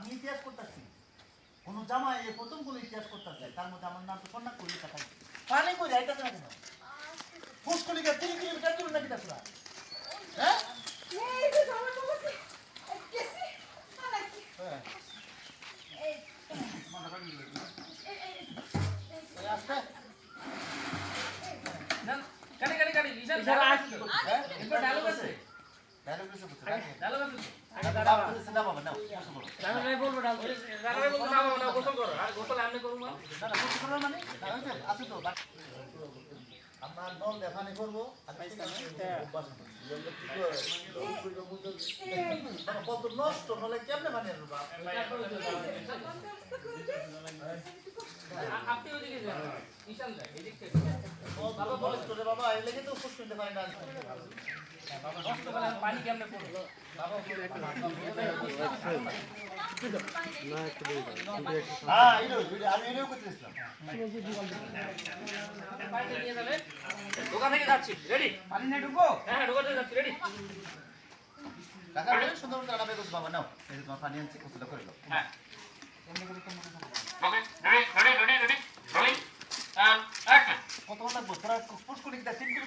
আমি ইতিহাস করতেছি কোন জামাই এই প্রথম কোন ইতিহাস করতেছে তার মধ্যে আমার নাম তো সন্না করি কথা পানি কই যাইতাছে না কেন ফুসকলিকা 3 কিলোমিটার দূর নাকি তাছরা হ্যাঁ এই যে জামাই বলছে কেসি আনাইছি হ্যাঁ এই মনে করি এই আস্তে না কাটি বিশাল আসছে হ্যাঁ এটা ডায়লগ আছে ডায়লগ কিছু বলতে ডায়লগ আছে আগে দাঁড়াও না বাবা নাও কিছু বলো ডায়লগ বলবো ডায়লগ বলবো না গোসল করো আর গোসল আমি করব না না কিছু বলার মানে আছে তো আমরা দল দেখানি করব আর কত নষ্ট নলে কেমনে মানে আপনি ওইদিকে যান ঈশান যান এদিক থেকে বাবা নষ্ট রে বাবা এই লেগে তো খুব শুনতে পারি না বাবা নষ্ট করে পানি কেমনে পড়লো বাবা হ্যাঁ এইলো আমি এটাও করতেছিলাম পানি নিয়ে যাবে দোকান থেকে যাচ্ছি রেডি পানি নিয়ে ঢুকো হ্যাঁ ঢুকতে যাচ্ছি রেডি টাকা বলে সুন্দর করে টাকা বের বাবা নাও এই তোমার পানি আনছি কতটা করে দাও হ্যাঁ Okay, ready, rolling, and action. কত লাগবে তোরা পুশ করে দিতে 3 কিলো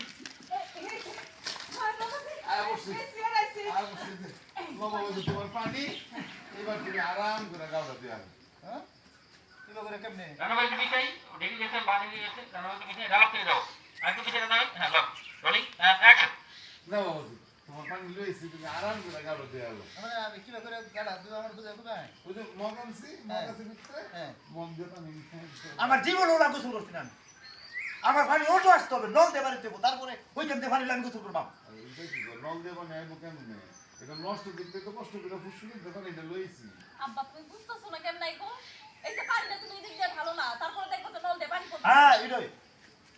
আর বলছে আর বসছি কেসি আনাইছি আর বসছি বাবা বলছে তোমার পানি এবার তুমি আরাম করে গাওয়া দিয়ে আসবে হ্যাঁ কিলো করে কেমনে রান্নাবাড়ি দিকে চাই ঢেকে গেছে বাড়ি দিয়ে গেছে রান্নাবাড়ি দিকে চাই ডায়লগ থেকে যাও আর একটু পিছিয়ে দাঁড়াবেন হ্যাঁ লক রোলিং অ্যান্ড অ্যাকশন না বাবা বলছি তোমার পানি লইছি তুমি আরাম করে গাওয়া দিয়ে আসবে মানে আমি কিলো করে গাড়া তুই আমার বুঝাই কোথায় ওই যে মগানছি মগাছি ভিতরে হ্যাঁ মন দিয়ে পানি খাই আমার জীবন ওলা গোসল করছি না আমার পানি ওটো আসতে হবে নল দেবারে দেবো তারপরে ওইখান থেকে পানি আমি গোসল করবাম নল দেবো না আইবো কেমনে এটা নষ্ট করতে তো কষ্ট করে ফুসুলি তখন এটা লইছি আব্বা তুমি বুঝতেছো না কেন নাই গো এই যে পানিটা তুমি এদিক দিয়ে ভালো না তারপরে দেখো তো নল দিয়ে পানি পড়ছে হ্যাঁ ইডই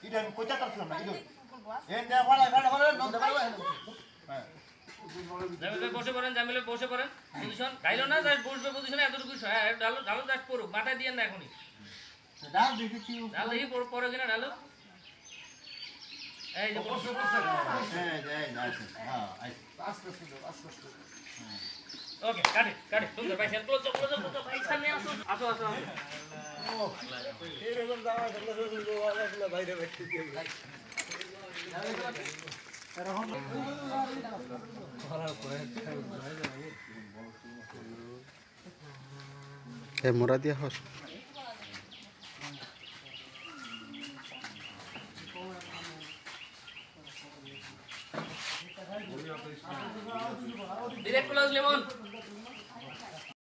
ইডই আমি কইতা পারছিলাম না ইডই এই দে বলা নল দেবারে হ্যাঁ বসে পড়েন জামিলে বসে পড়েন পজিশন গাইলো না জাস্ট বসবে পজিশনে এতটুকু হ্যাঁ ডালো ডালো জাস্ট পড়ুক মাথায় দিয়ে না এখনই ডাল দেখি কি ডাল দেখি পড়ে কিনা ডালো এই যে বসে হ্যাঁ এই নাইস হ্যাঁ আইছে আস্তে আস্তে ওকে কাটে সুন্দর ভাই সেল ক্লোজ ভাই সামনে আসো আসো ও এরকম দাওয়া দেখলে শুনবো আলাদা বাইরে ব্যক্তি দিয়ে এরকম মোরা দিয়া হস